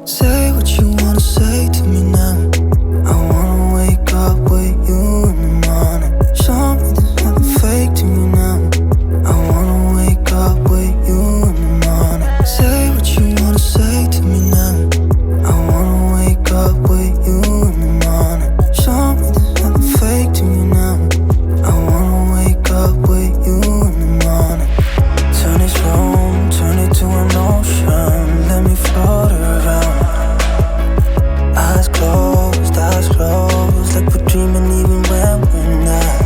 Say what you wanna say to me now. I wanna wake up with you in the morning. Show me there's nothing fake to me now. I wanna wake up with you in the morning. Say what you wanna say to me now. I wanna wake up with you in the morning. Show me there's nothing fake to me now. I wanna wake up with you in the morning. Turn this room, turn it to an ocean. Let me float around. Eyes closed, like we're dreaming even when we're not.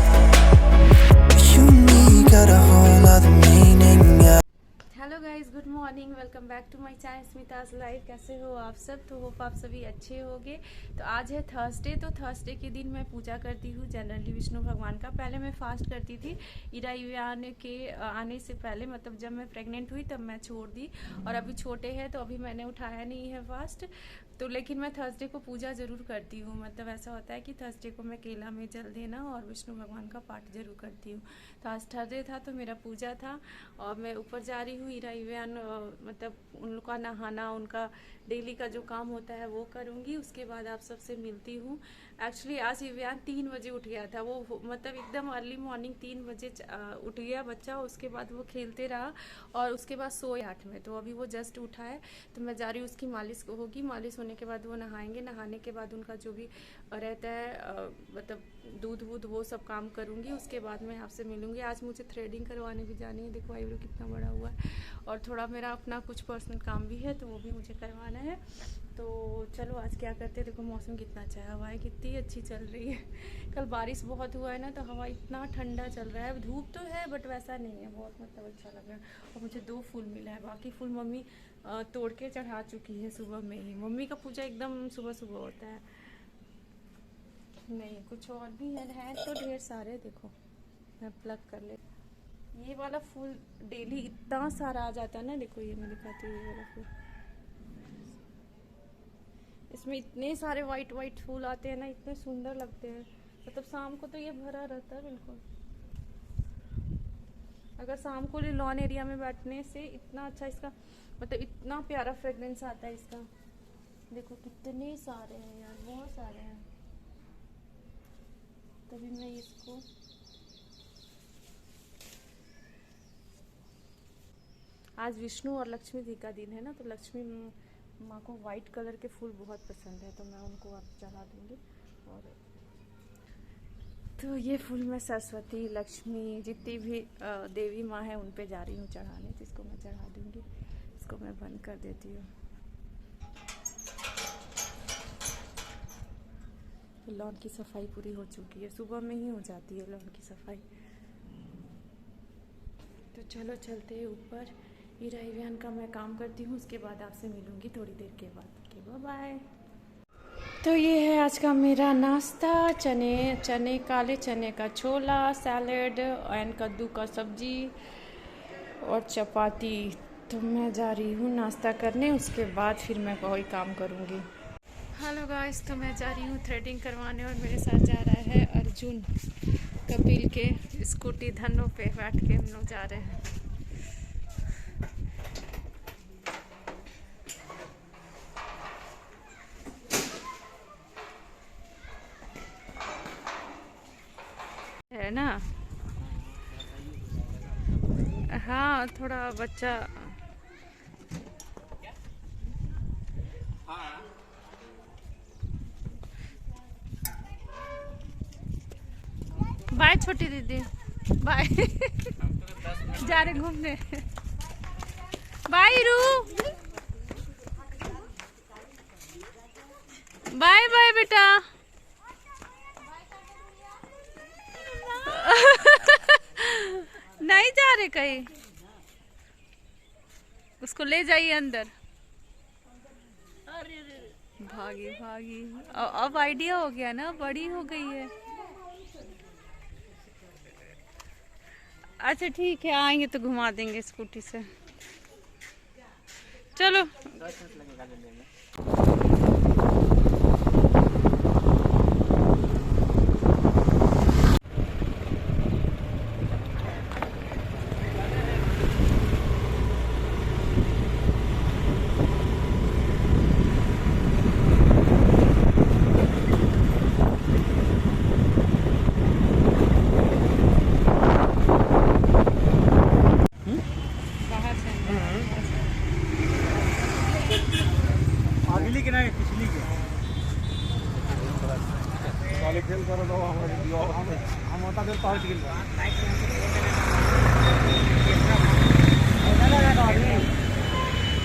You and me got a whole other meaning, yeah. Hello guys, good morning, welcome back to my channel Smita's life. कैसे हो आप सब? तो hope आप सभी अच्छे होंगे। तो आज है थर्सडे। तो थर्सडे के दिन मैं पूजा करती हूँ जनरली विष्णु भगवान का। पहले मैं फास्ट करती थी इरा युवान के आने से पहले, मतलब जब मैं प्रेग्नेंट हुई तब मैं छोड़ दी, और अभी छोटे हैं तो अभी मैंने उठाया नहीं है फास्ट। तो लेकिन मैं थर्सडे को पूजा ज़रूर करती हूँ। मतलब ऐसा होता है कि थर्सडे को मैं केला में जल देना और विष्णु भगवान का पाठ जरूर करती हूँ। तो आज थर्सडे था तो मेरा पूजा था और मैं ऊपर जा रही हूँ। इरा इवान मतलब उन लोग का नहाना, उनका डेली का जो काम होता है वो करूँगी। उसके बाद आप सबसे मिलती हूँ। एक्चुअली आज इवान 3 बजे उठ गया था। वो मतलब एकदम अर्ली मॉर्निंग 3 बजे उठ गया बच्चा। उसके बाद वो खेलते रहा और उसके बाद सोए 8 में। तो अभी वो जस्ट उठा है तो मैं जा रही हूँ, उसकी मालिश होगी। मालिश होने के बाद वो नहाएंगे। नहाने के बाद उनका जो भी रहता है मतलब दूध वूध वो सब काम करूँगी। उसके बाद मैं आपसे मिलूँगी। आज मुझे थ्रेडिंग करवाने भी जानी है। देखो आईब्रो कितना बड़ा हुआ है, और थोड़ा मेरा अपना कुछ पर्सनल काम भी है तो वो भी मुझे करवाना है। तो चलो आज क्या करते हैं। देखो मौसम कितना अच्छा है, हवाएं कितनी अच्छी चल रही है। कल बारिश बहुत हुआ है ना, तो हवा इतना ठंडा चल रहा है। धूप तो है बट वैसा नहीं है, बहुत मतलब अच्छा लग रहा है। और मुझे 2 फूल मिला है, बाकी फूल मम्मी तोड़ के चढ़ा चुकी है सुबह में ही। मम्मी का पूजा एकदम सुबह सुबह होता है। नहीं कुछ और भी है तो ढेर सारे। देखो मैं प्लग कर ले। ये वाला फूल डेली इतना सारा आ जाता है ना। देखो ये मैं दिखाती हूँ, ये वाला फूल, इसमें इतने सारे वाइट वाइट फूल आते हैं ना, इतने सुंदर लगते हैं। मतलब शाम को तो ये भरा रहता है बिल्कुल। अगर शाम को लॉन एरिया में बैठने से इतना अच्छा इसका मतलब इतना प्यारा फ्रेग्रेंस आता है इसका। देखो कितने सारे हैं यार, बहुत सारे हैं। तभी मैं इसको आज विष्णु और लक्ष्मी जी का दिन है ना, तो लक्ष्मी माँ को वाइट कलर के फूल बहुत पसंद है, तो मैं उनको अब चढ़ा दूँगी। और तो ये फूल मैं सरस्वती, लक्ष्मी, जितनी भी देवी माँ है उन पे जा रही हूँ चढ़ाने, तो इसको मैं चढ़ा दूँगी। इसको मैं बंद कर देती हूँ। लॉन की सफाई पूरी हो चुकी है, सुबह में ही हो जाती है लॉन की सफाई। तो चलो चलते हैं ऊपर। इरा इवान का मैं काम करती हूँ, उसके बाद आपसे मिलूँगी थोड़ी देर के बाद। Okay bye. तो ये है आज का मेरा नाश्ता। चने काले चने का छोला, सैलेड एंड कद्दू का सब्जी और चपाती। तो मैं जा रही हूँ नाश्ता करने, उसके बाद फिर मैं कोई काम करूँगी। हेलो गाइस, तो मैं जा रही हूँ थ्रेडिंग करवाने और मेरे साथ जा रहा है अर्जुन। कपिल के स्कूटी धनों पे बैठ के हम लोग जा रहे हैं। है ना? हाँ थोड़ा बच्चा। बाय छोटी दीदी, बाय। जा रहे घूमने। बाय रू, बाय बाय बेटा। नहीं जा रहे कहीं, उसको ले जाइए अंदर। भागी भागी। अब आइडिया हो गया ना, बड़ी हो गई है। अच्छा ठीक है, आएंगे तो घुमा देंगे स्कूटी से। चलो पिछली के नहीं पिछली के वाले खेल करो दो हम होता देर पहुंच गए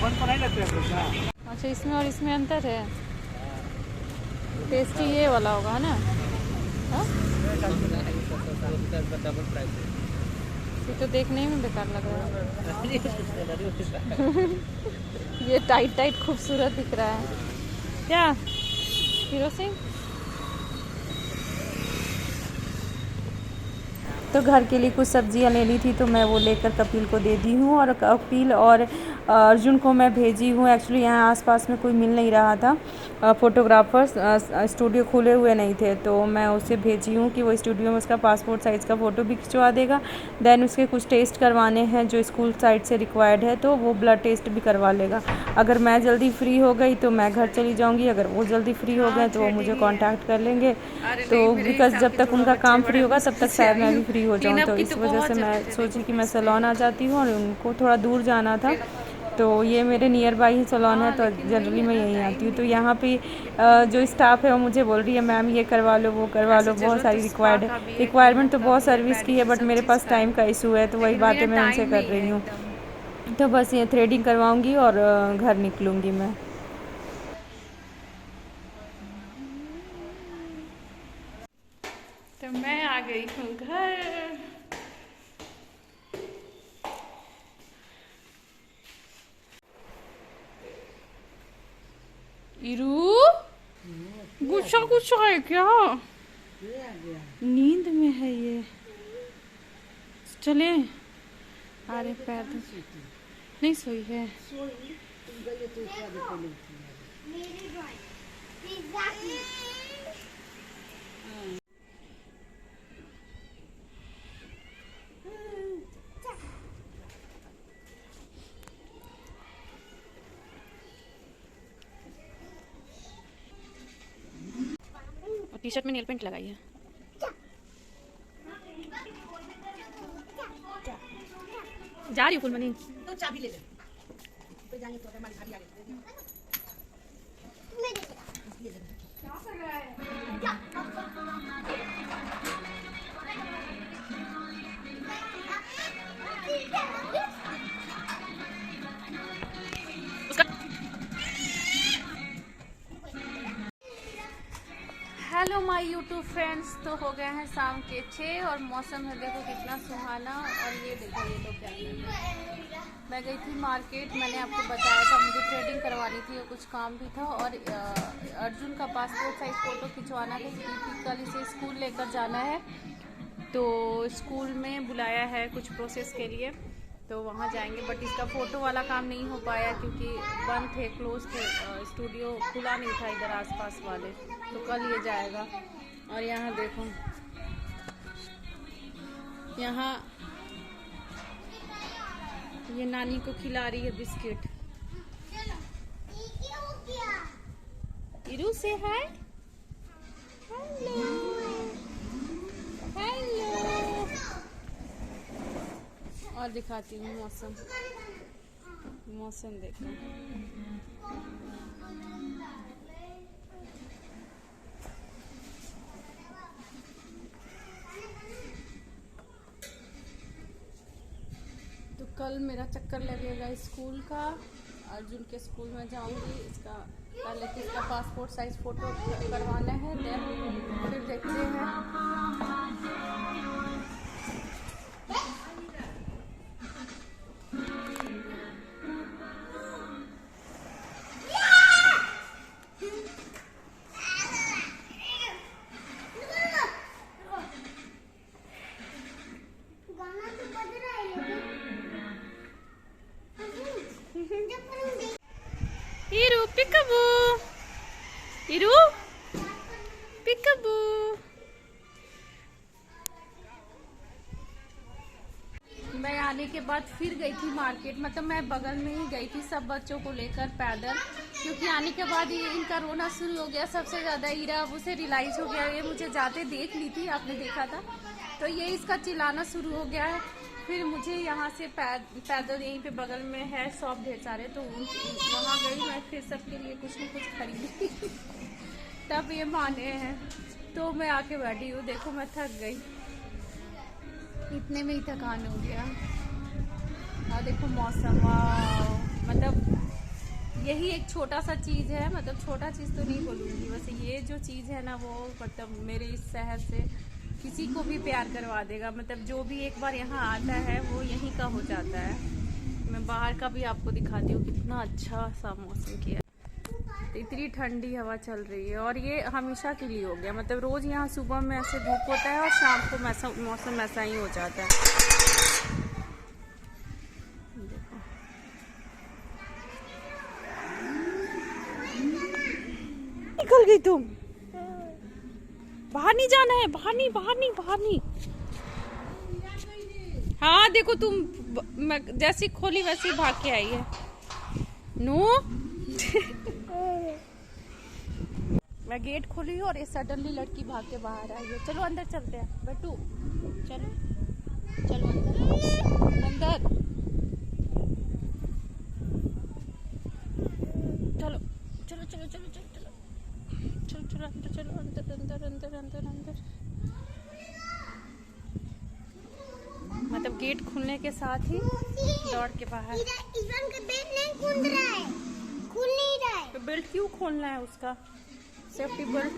फोन पर नहीं लगते हैं। अच्छा इसमें और इसमें अंतर है। टेस्टी ये वाला होगा ना। हाँ? ये तो देखने में बेकार लग रहा है। ये टाइट टाइट खूबसूरत दिख रहा है क्या हीरो सिंह। तो घर के लिए कुछ सब्जियां लेनी थी तो मैं वो लेकर कपिल को दे दी हूँ और कपिल और अर्जुन को मैं भेजी हूँ। एक्चुअली यहाँ आसपास में कोई मिल नहीं रहा था, फ़ोटोग्राफर्स स्टूडियो खुले हुए नहीं थे, तो मैं उसे भेजी हूँ कि वो स्टूडियो में उसका पासपोर्ट साइज़ का फ़ोटो भी खिंचवा देगा। देन उसके कुछ टेस्ट करवाने हैं जो स्कूल साइड से रिक्वायर्ड है, तो वो ब्लड टेस्ट भी करवा लेगा। अगर मैं जल्दी फ्री हो गई तो मैं घर चली जाऊँगी, अगर वो जल्दी फ्री हो गए तो वो मुझे कॉन्टैक्ट कर लेंगे। तो बिकॉज जब तक उनका काम फ्री होगा तब तक शायद मैं भी फ्री हो जाऊँ, तो इस वजह से मैं सोची कि मैं सैलून आ जाती हूँ और उनको थोड़ा दूर जाना था। तो ये मेरे नियर बाई ही सैलून है, तो जनरली मैं यहीं आती हूँ। तो यहाँ पे जो स्टाफ है वो मुझे बोल रही है मैम ये करवा लो वो करवा लो, बहुत सारी रिक्वायरमेंट तो बहुत सर्विस की है, बट मेरे पास टाइम का इशू है, तो वही बातें मैं उनसे कर रही हूँ। तो बस ये थ्रेडिंग करवाऊँगी और घर निकलूँगी मैं। तो मैं आ गई हूँ घर। इरू गुस्सा गुस्सा है क्या? नींद में है ये। चले अरे पैर नहीं सोई है। टी शर्ट में नेल पेंट लगाई है। जा रही हूँ फुलमनी। तो चाबी ले ले। पे जाने तो हमारी भारी आ गई। क्या कर रहा है? हेलो माय यूट्यूब फ्रेंड्स, तो हो गए हैं शाम के 6 और मौसम है देखो कितना सुहाना। और ये देखो ये लोग क्या कर रहे हैं। मैं गई थी मार्केट, मैंने आपको बताया था मुझे थ्रेडिंग करवानी थी और कुछ काम भी था, और अर्जुन का पासपोर्ट साइज फ़ोटो खिंचवाना था क्योंकि कल इसे स्कूल लेकर जाना है। तो स्कूल में बुलाया है कुछ प्रोसेस के लिए, तो वहाँ जाएंगे, बट इसका फ़ोटो वाला काम नहीं हो पाया क्योंकि बंद थे, क्लोज थे, स्टूडियो खुला नहीं था इधर आसपास वाले, तो कल ये जाएगा। और यहाँ देखो यहाँ ये नानी को खिला रही है बिस्किट। इरू से है हेलो हेलो। और दिखाती हूँ मौसम देखो। तो कल मेरा चक्कर लगेगा स्कूल का, अर्जुन के स्कूल में जाऊंगी। इसका पहले तो इसका पासपोर्ट साइज फ़ोटो करवाना है, देन फिर देखते हैं। Iru, peekaboo. Iru, peekaboo. मैं आने के बाद फिर गई थी मार्केट, मतलब मैं बगल में ही गई थी सब बच्चों को लेकर पैदल, क्योंकि आने के बाद ये इनका रोना शुरू हो गया। सबसे ज़्यादा ईरा, अब उसे रियलाइज़ हो गया, ये मुझे जाते देख ली थी, आपने देखा था, तो ये इसका चिल्लाना शुरू हो गया है। फिर मुझे यहाँ से पैदल यहीं पे बगल में है शॉप ढेर सारे, तो वहाँ गई मैं, फिर सबके लिए कुछ न कुछ खरीदी तब ये माने हैं। तो मैं आके बैठी हूँ, देखो मैं थक गई, इतने में ही थकान हो गया। और देखो मौसम, मतलब यही एक छोटा सा चीज़ है, मतलब छोटा चीज़ तो नहीं बोलूँगी, बस ये जो चीज़ है ना वो मतलब मेरे इस शहर से किसी को भी प्यार करवा देगा। मतलब जो भी एक बार यहाँ आता है वो यहीं का हो जाता है। मैं बाहर का भी आपको दिखाती हूँ, कितना अच्छा सा मौसम किया है, तो इतनी ठंडी हवा चल रही है। और ये हमेशा के लिए हो गया, मतलब रोज़ यहाँ सुबह में ऐसे धूप होता है और शाम को मौसम ऐसा ही हो जाता है। देखो निकल गई तुम, बाहर नहीं जाना है, बाहर नहीं। हाँ देखो तुम जैसी खोली वैसी भाग के आई है नू मैं गेट खोली और ये सडनली लड़की भाग के बाहर आई है। चलो अंदर चलते हैं बट्टू, चलो अंदर अंदर। मतलब गेट खुलने के साथ ही दौड़ के बाहर। इवन का बेल्ट नहीं खुल रहा है, खुल नहीं रहा है। तो बेल्ट क्यों खोलना है उसका, सेफ्टी बेल्ट।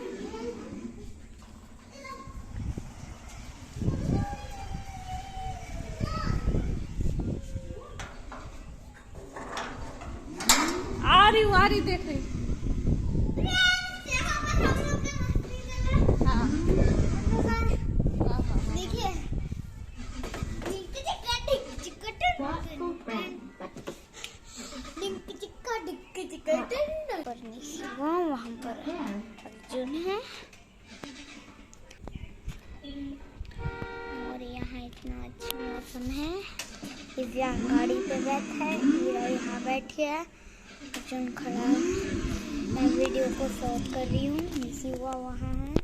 आ रही देख रही। वहाँ पर अर्जुन है और यहाँ इतना अच्छा मौसम है। दिव्या गाड़ी पे बैठा है, हीरा यहाँ बैठी है, अर्जुन खड़ा है। मैं वीडियो को शॉट कर रही हूँ, निशी हुआ वहाँ है।